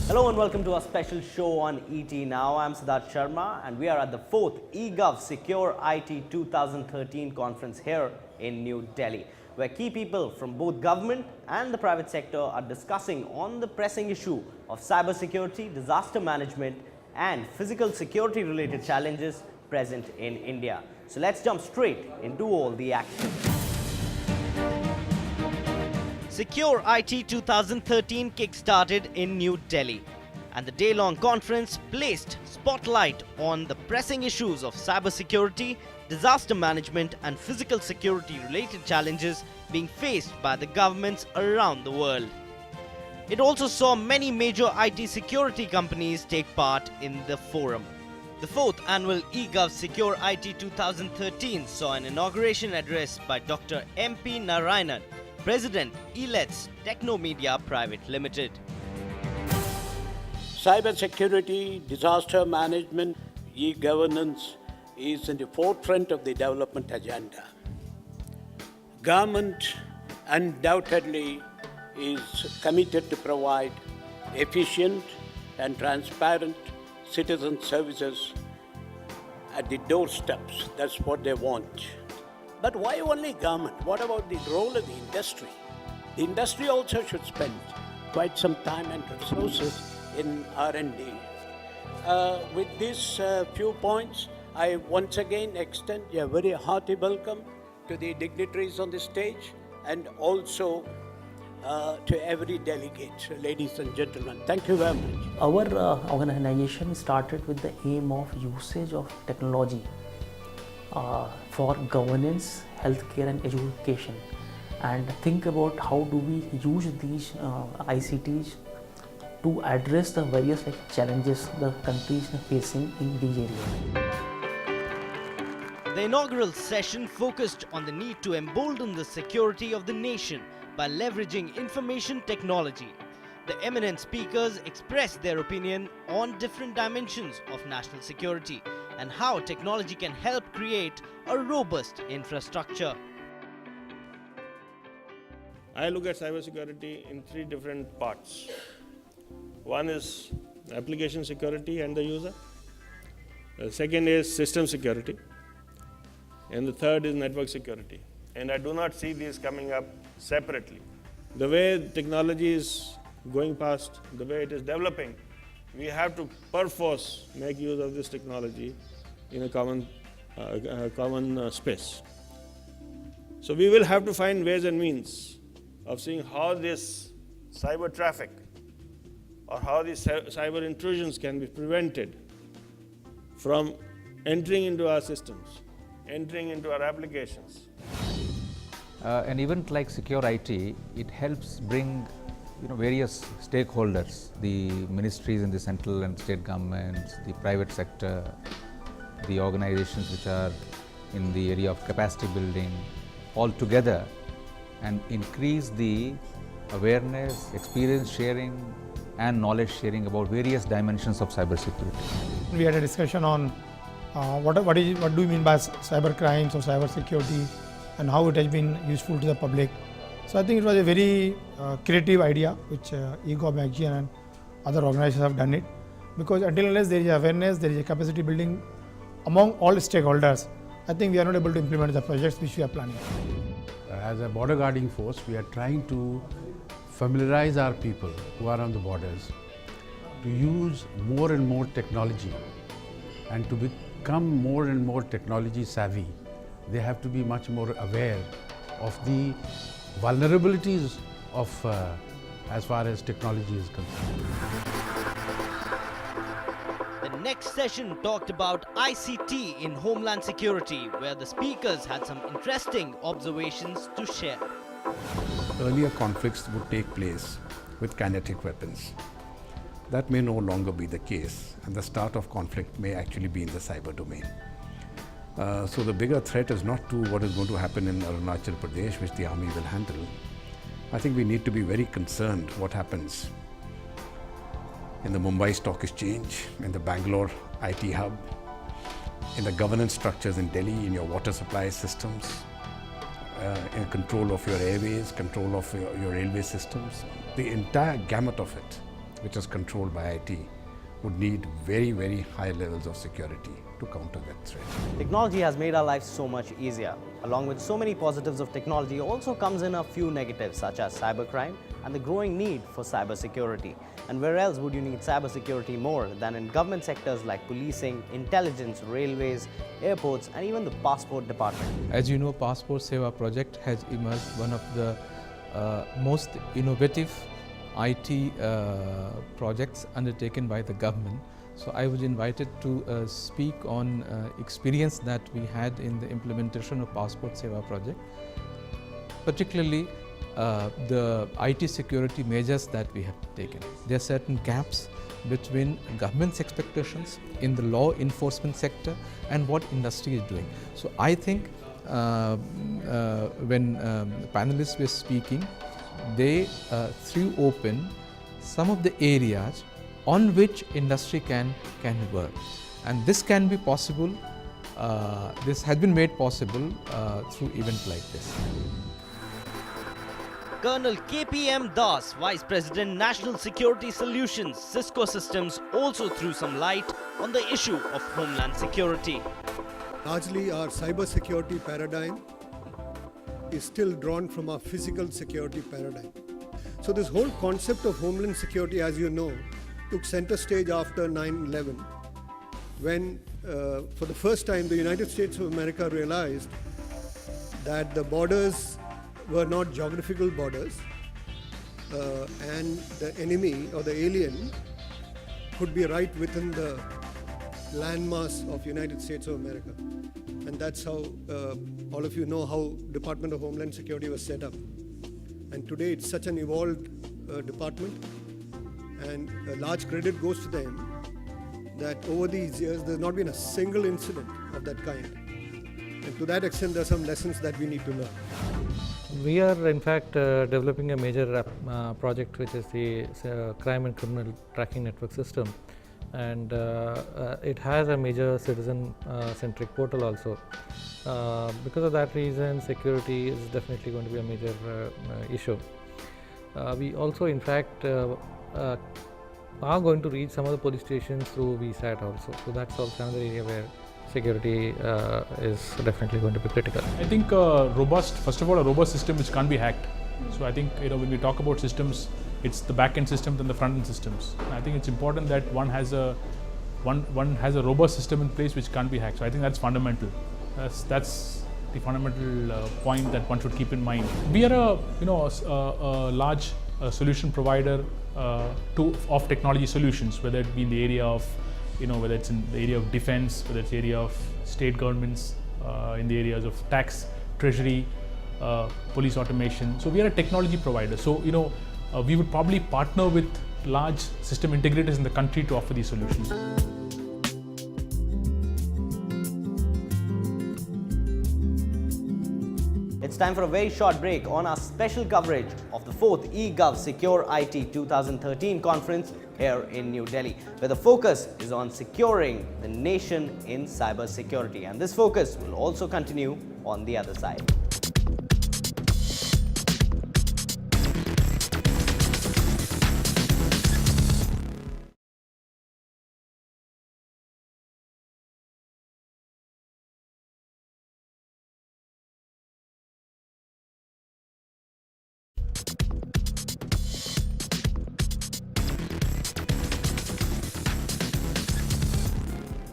Hello and welcome to our special show on ET Now. I'm Siddharth Sharma and we are at the 4th eGov Secure IT 2013 conference here in New Delhi, where key people from both government and the private sector are discussing on the pressing issue of cybersecurity, disaster management and physical security related challenges present in India. So let's jump straight into all the action. SecureIT 2013 kick-started in New Delhi, and the day-long conference placed spotlight on the pressing issues of cybersecurity, disaster management and physical security-related challenges being faced by the governments around the world. It also saw many major IT security companies take part in the forum. The 4th annual eGov SecureIT 2013 saw an inauguration address by Dr. MP Narayanan, President, ELETS Technomedia Private Limited. Cybersecurity, disaster management, e-governance is in the forefront of the development agenda. Government undoubtedly is committed to provide efficient and transparent citizen services at the doorsteps. That's what they want. But why only government? What about the role of the industry? The industry also should spend quite some time and resources in R&D. With these few points, I once again extend a very hearty welcome to the dignitaries on the stage and also to every delegate, ladies and gentlemen. Thank you very much. Our organization started with the aim of usage of technology for governance, healthcare and education, and think about how do we use these ICTs to address the various challenges the country is facing in these areas. The inaugural session focused on the need to embolden the security of the nation by leveraging information technology. The eminent speakers expressed their opinion on different dimensions of national security and how technology can help create a robust infrastructure. I look at cybersecurity in three different parts. One is application security and the user. The second is system security. And the third is network security. And I do not see these coming up separately. The way technology is going past, the way it is developing, we have to perforce make use of this technology in a common space. So we will have to find ways and means of seeing how this cyber traffic or how these cyber intrusions can be prevented from entering into our systems, entering into our applications. An event like SecureIT, it helps bring various stakeholders, the ministries in the central and state governments, the private sector, the organizations which are in the area of capacity building, all together and increase the awareness, experience sharing and knowledge sharing about various dimensions of cybersecurity. We had a discussion on what do you mean by cyber crimes or cyber security and how it has been useful to the public. So I think it was a very creative idea which eGov magazine and other organizations have done it, because until unless there is awareness, there is a capacity building among all stakeholders, I think we are not able to implement the projects which we are planning. As a border guarding force, we are trying to familiarize our people who are on the borders to use more and more technology and to become more and more technology savvy. They have to be much more aware of the vulnerabilities of as far as technology is concerned. The next session talked about ICT in Homeland Security, where the speakers had some interesting observations to share. Earlier conflicts would take place with kinetic weapons. That may no longer be the case, and the start of conflict may actually be in the cyber domain. So the bigger threat is not to what is going to happen in Arunachal Pradesh, which the army will handle. I think we need to be very concerned what happens in the Mumbai Stock Exchange, in the Bangalore IT hub, in the governance structures in Delhi, in your water supply systems, in control of your airways, control of your railway systems, the entire gamut of it. which is controlled by IT, would need very, very high levels of security to counter that threat. Technology has made our lives so much easier. Along with so many positives of technology, also comes in a few negatives such as cybercrime and the growing need for cybersecurity. And where else would you need cybersecurity more than in government sectors like policing, intelligence, railways, airports, and even the passport department? As you know, Passport Seva project has emerged one of the most innovative IT projects undertaken by the government. So I was invited to speak on experience that we had in the implementation of Passport Seva project, particularly the IT security measures that we have taken. There are certain gaps between government's expectations in the law enforcement sector and what industry is doing. So I think when the panelists were speaking, they threw open some of the areas on which industry can work, and this can be possible. This has been made possible through events like this. Colonel KPM Das, Vice President National Security Solutions, Cisco Systems, also threw some light on the issue of homeland security. Largely, our cyber security paradigm is still drawn from our physical security paradigm. So this whole concept of homeland security, as you know, took center stage after 9/11, when for the first time the United States of America realized that the borders were not geographical borders, and the enemy or the alien could be right within the landmass of United States of America. And that's how all of you know how Department of Homeland Security was set up. And today it's such an evolved department, and a large credit goes to them that over these years there's not been a single incident of that kind. And to that extent there are some lessons that we need to learn. We are in fact developing a major project which is the crime and criminal tracking network system, and it has a major citizen centric portal also. Because of that reason, security is definitely going to be a major issue. We also in fact are going to reach some of the police stations through VSAT also. So that's also another area where security is definitely going to be critical. I think first of all, a robust system which can't be hacked. So I think when we talk about systems, it's the back-end systems and the front-end systems. And I think it's important that one has a robust system in place which can't be hacked. So I think that's fundamental. That's the fundamental point that one should keep in mind. We are a large solution provider of technology solutions, whether it be in the area of whether it's in the area of defense, whether it's the area of state governments, in the areas of tax, treasury, police automation. So we are a technology provider. So we would probably partner with large system integrators in the country to offer these solutions. It's time for a very short break on our special coverage of the 4th eGov SecureIT 2013 conference here in New Delhi, where the focus is on securing the nation in cybersecurity. And this focus will also continue on the other side.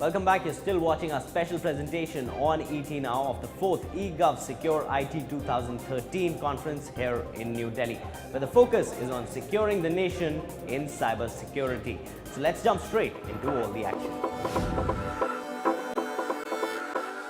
Welcome back. You're still watching our special presentation on ET Now of the 4th eGov SecureIT 2013 conference here in New Delhi, where the focus is on securing the nation in cybersecurity. So let's jump straight into all the action.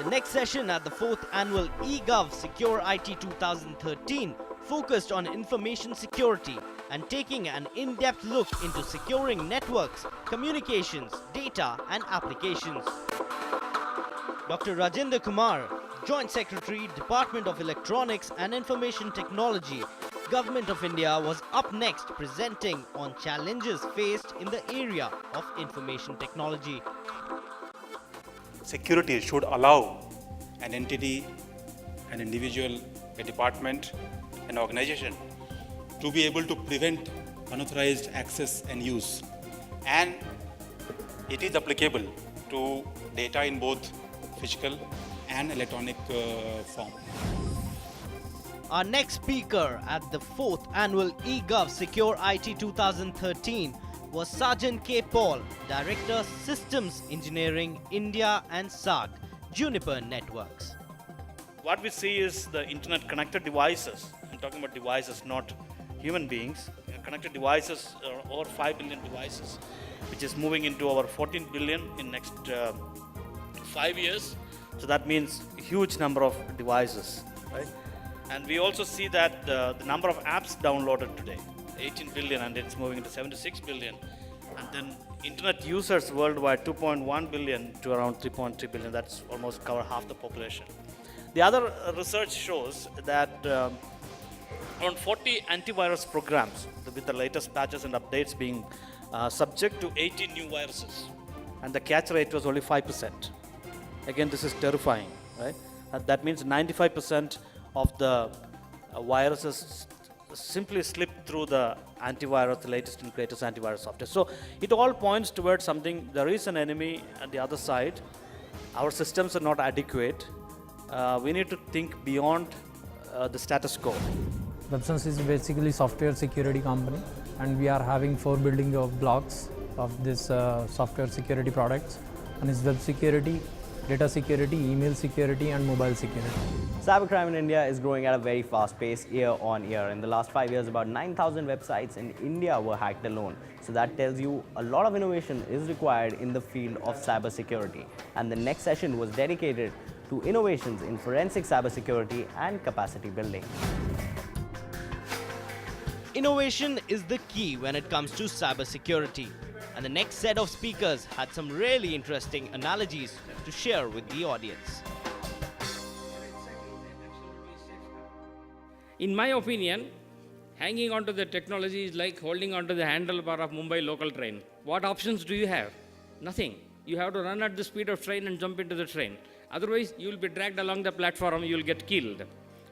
The next session at the 4th annual eGov SecureIT 2013 focused on information security and taking an in-depth look into securing networks, communications, data and applications. Dr. Rajendra Kumar, Joint Secretary, Department of Electronics and Information Technology, Government of India, was up next presenting on challenges faced in the area of information technology. Security should allow an entity, an individual, a department, an organization to be able to prevent unauthorized access and use. And it is applicable to data in both physical and electronic form. Our next speaker at the 4th annual eGov SecureIT 2013 was Sergeant K. Paul, Director Systems Engineering, India and SAG, Juniper Networks. What we see is the internet connected devices. I'm talking about devices, not human beings. Connected devices are over 5 billion devices, which is moving into over 14 billion in next 5 years. So that means a huge number of devices, right? And we also see that the number of apps downloaded today, 18 billion, and it's moving to 76 billion. And then internet users worldwide, 2.1 billion to around 3.3 billion. That's almost cover half the population. The other research shows that around 40 antivirus programs with the latest patches and updates being subject to 80 new viruses, and the catch rate was only 5%. Again, this is terrifying, right? That means 95% of the viruses simply slip through the antivirus, the latest and greatest antivirus software. So it all points towards something. There is an enemy at the other side. Our systems are not adequate. We need to think beyond the status quo. WebSense is basically software security company, and we are having 4 building of blocks of this software security products, and it's web security, data security, email security and mobile security. Cybercrime in India is growing at a very fast pace year on year. In the last 5 years, about 9,000 websites in India were hacked alone. So that tells you a lot of innovation is required in the field of cybersecurity. And the next session was dedicated to innovations in forensic cybersecurity and capacity building. Innovation is the key when it comes to cybersecurity. And the next set of speakers had some really interesting analogies to share with the audience. In my opinion, hanging onto the technology is like holding onto the handlebar of Mumbai local train. What options do you have? Nothing. You have to run at the speed of train and jump into the train. Otherwise, you will be dragged along the platform, you will get killed.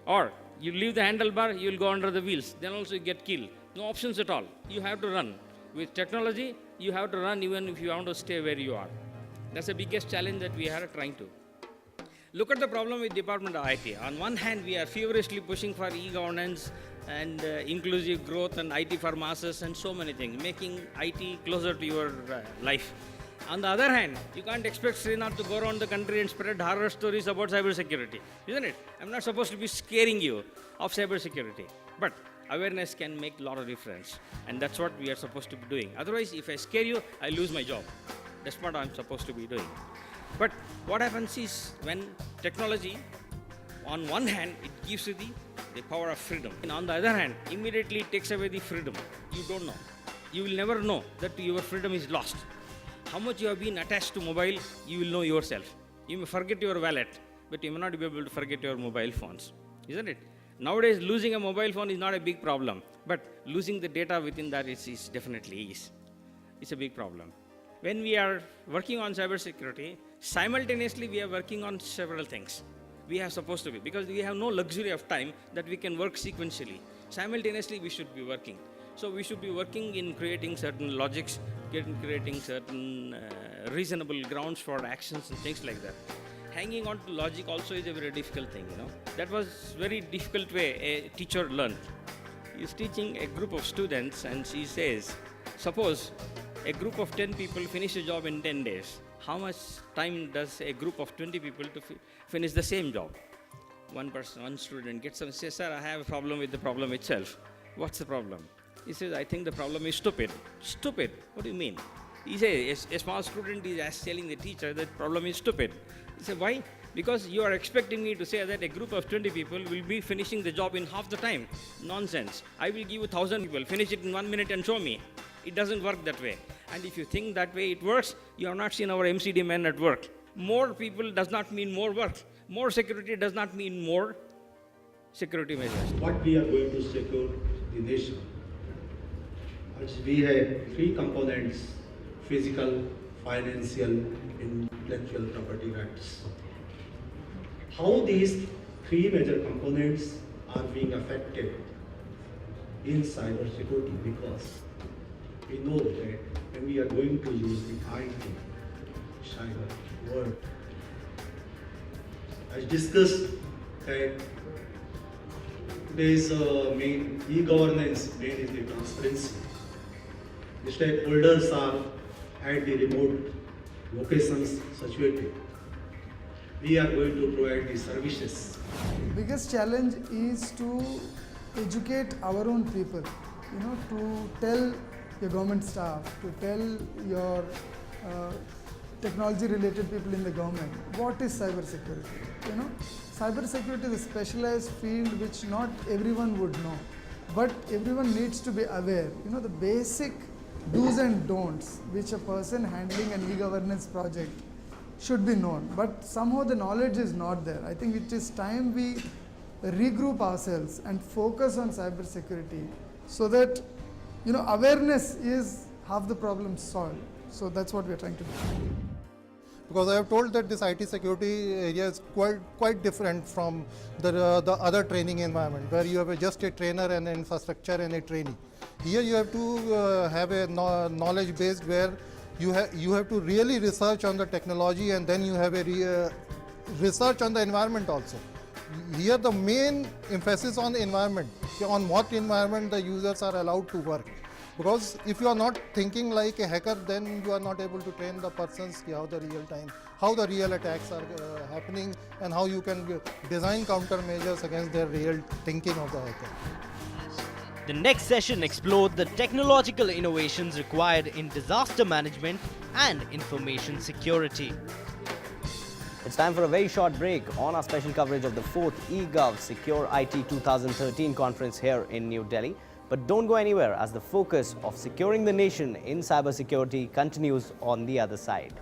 Or you leave the handlebar, you will go under the wheels, then also you get killed. No options at all. You have to run. With technology, you have to run even if you want to stay where you are. That's the biggest challenge that we are trying to. Look at the problem with Department of IT. On one hand, we are feverishly pushing for e-governance and inclusive growth and IT for masses and so many things, making IT closer to your life. On the other hand, you can't expect Srinath to go around the country and spread horror stories about cybersecurity, isn't it? I'm not supposed to be scaring you of cybersecurity, but awareness can make a lot of difference, and that's what we are supposed to be doing. Otherwise, if I scare you, I lose my job. That's what I'm supposed to be doing. But what happens is, when technology, on one hand, it gives you the power of freedom, and on the other hand, immediately it takes away the freedom. You don't know. You will never know that your freedom is lost. How much you have been attached to mobile, you will know yourself. You may forget your wallet, but you may not be able to forget your mobile phones, isn't it? Nowadays, losing a mobile phone is not a big problem, but losing the data within that is definitely it's a big problem. When we are working on cybersecurity, simultaneously we are working on several things. We are supposed to be, because we have no luxury of time that we can work sequentially. Simultaneously, we should be working. So we should be working in creating certain logics, creating certain reasonable grounds for actions and things like that. Hanging on to logic also is a very difficult thing, you know. That was very difficult way a teacher learned. He's teaching a group of students and she says, suppose a group of 10 people finish a job in 10 days. How much time does a group of 20 people to finish the same job? One student gets up and says, sir, I have a problem with the problem itself. What's the problem? He says, I think the problem is stupid. Stupid? What do you mean? He says, a small student is telling the teacher that the problem is stupid. He said, why? Because you are expecting me to say that a group of 20 people will be finishing the job in half the time. Nonsense. I will give you 1,000 people, finish it in 1 minute and show me. It doesn't work that way. And if you think that way it works, you have not seen our MCD men at work. More people does not mean more work. More security does not mean more security measures. What we are going to secure the nation? We have 3 components: physical, financial, intellectual property rights. How these 3 major components are being affected in cybersecurity? Because we know that when we are going to use the IT, cyber word, as discussed that today's main e-governance main is the transparency. The stakeholders are at the remote locations situated. We are going to provide the services. Biggest challenge is to educate our own people, to tell your government staff, to tell your technology related people in the government what is cyber security. Cyber security is a specialized field which not everyone would know, but everyone needs to be aware. The basic do's and don'ts which a person handling an e-governance project should be known, but somehow the knowledge is not there. I think it is time we regroup ourselves and focus on cyber security so that awareness is half the problem solved. So that's what we are trying to do. Because I have told that this IT security area is quite different from the other training environment, where you have just a trainer and an infrastructure and a trainee. Here you have to have a knowledge based where you have to really research on the technology, and then you have a research on the environment also. Here the main emphasis on the environment, on what environment the users are allowed to work. Because if you are not thinking like a hacker, then you are not able to train the persons how the real attacks are happening, and how you can design countermeasures against their real thinking of the hacker. The next session explored the technological innovations required in disaster management and information security. It's time for a very short break on our special coverage of the 4th eGov SecureIT 2013 conference here in New Delhi. But don't go anywhere, as the focus of securing the nation in cybersecurity continues on the other side.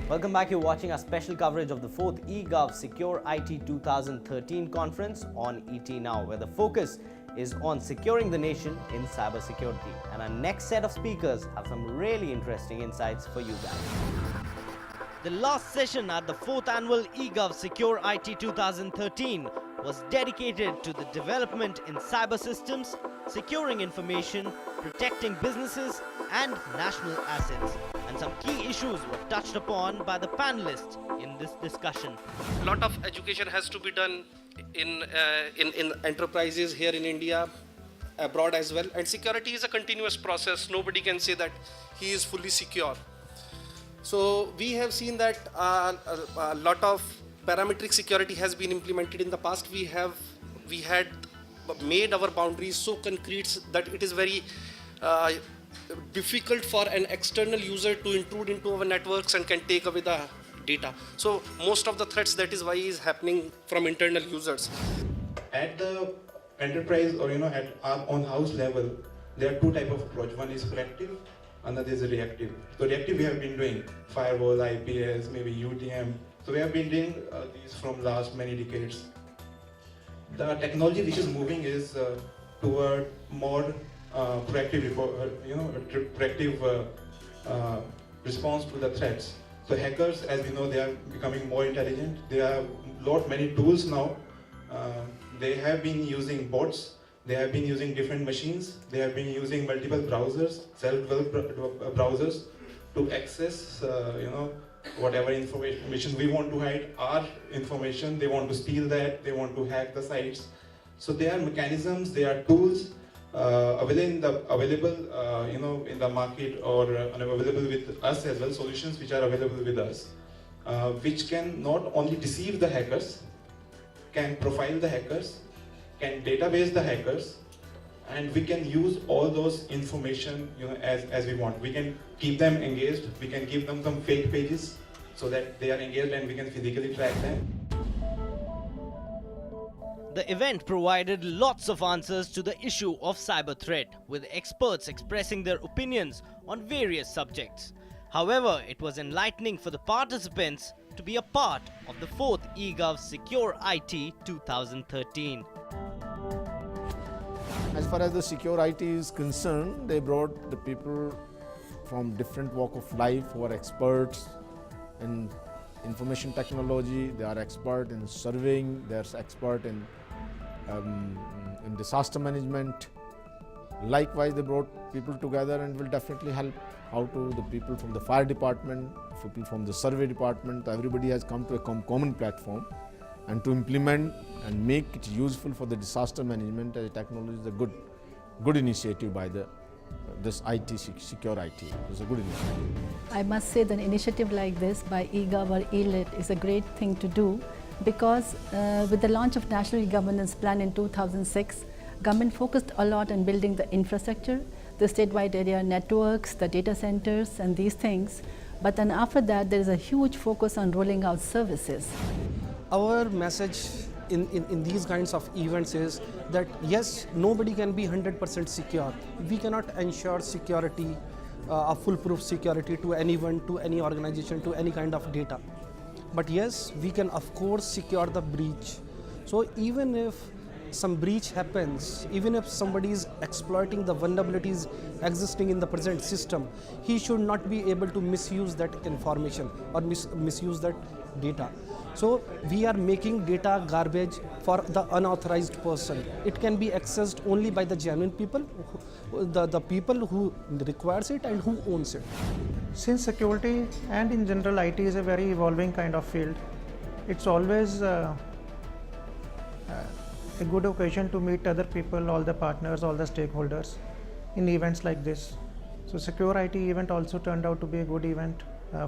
Welcome back. You're watching our special coverage of the 4th eGov SecureIT 2013 conference on ET Now, where the focus is on securing the nation in cybersecurity. And our next set of speakers have some really interesting insights for you guys. The last session at the 4th annual eGov SecureIT 2013 was dedicated to the development in cyber systems, securing information, protecting businesses and national assets. And some key issues were touched upon by the panelists in this discussion. A lot of education has to be done in enterprises here in India, abroad as well. And security is a continuous process. Nobody can say that he is fully secure. So we have seen that a lot of parametric security has been implemented in the past. We had made our boundaries so concrete that it is very difficult for an external user to intrude into our networks and can take away the data. So most of the threats, that is why, is happening from internal users. At the enterprise or at our own house level, there are two types of approach. One is proactive, another is reactive. So reactive we have been doing firewall, IPS, maybe UTM. So we have been doing these from last many decades. The technology which is moving is toward more proactive, proactive response to the threats. So hackers, as we know, they are becoming more intelligent. There are many tools now. They have been using bots. They have been using different machines. They have been using multiple browsers, self-developed browsers, to access, whatever information we want to hide, our information. They want to steal that. They want to hack the sites. So there are mechanisms. There are tools available in the market, or available with us as well. Solutions which are available with us, which can not only deceive the hackers, can profile the hackers, can database the hackers, and we can use all those information as we want. We can keep them engaged. We can give them some fake pages so that they are engaged, and we can physically track them. The event provided lots of answers to the issue of cyber threat, with experts expressing their opinions on various subjects. However, it was enlightening for the participants to be a part of the 4th eGov SecureIT 2013. As far as the SecureIT is concerned, they brought the people from different walk of life who are experts in information technology, they are expert in surveying, they are expert in disaster management. Likewise, they brought people together and will definitely help how to the people from the fire department, people from the survey department, everybody has come to a common platform, and to implement and make it useful for the disaster management as a technology is a good initiative by this SecureIT. It's a good initiative. I must say that an initiative like this by eGov or eLit is a great thing to do, because with the launch of National E-Governance Plan in 2006, government focused a lot on building the infrastructure, the statewide area networks, the data centers and these things. But then after that, there is a huge focus on rolling out services. Our message in these kinds of events is that yes, nobody can be 100% secure. We cannot ensure security, a foolproof security to anyone, to any organization, to any kind of data. But yes, we can of course secure the breach. So even if some breach happens, even if somebody is exploiting the vulnerabilities existing in the present system, he should not be able to misuse that information or misuse that data. So we are making data garbage for the unauthorized person. It can be accessed only by the genuine people, the people who requires it and who owns it. Since security and in general IT is a very evolving kind of field, it's always a good occasion to meet other people, all the partners, all the stakeholders in events like this. So SecureIT event also turned out to be a good event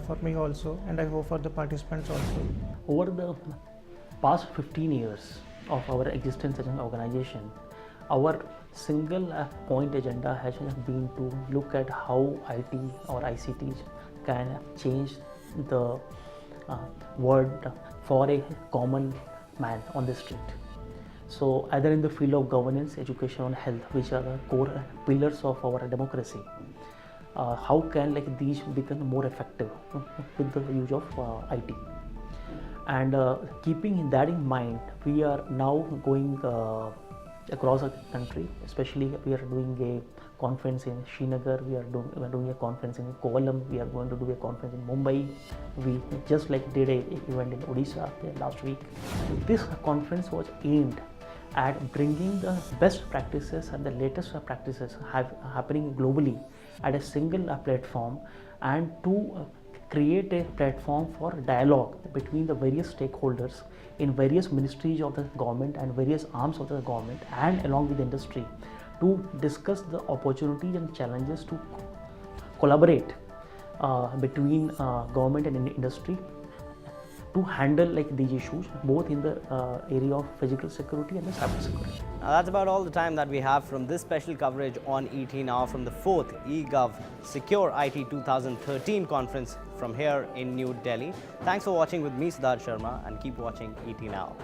for me also, and I hope for the participants also. Over the past 15 years of our existence as an organization, our single point agenda has been to look at how IT or ICTs can change the world for a common man on the street. So either in the field of governance, education and health, which are the core pillars of our democracy, how can these become more effective with the use of IT? And keeping that in mind, we are now going across the country. Especially we are doing a conference in Srinagar, we are doing a conference in Kollam, we are going to do a conference in Mumbai. We just did an event in Odisha last week. This conference was aimed at bringing the best practices and the latest practices happening globally at a single platform, and to create a platform for dialogue between the various stakeholders in various ministries of the government and various arms of the government and along with the industry, to discuss the opportunities and challenges to collaborate between government and industry to handle these issues both in the area of physical security and the cyber security. Now that's about all the time that we have from this special coverage on ET Now from the 4th eGov SecureIT 2013 conference from here in New Delhi. Thanks for watching with me, Siddharth Sharma, and keep watching ET Now.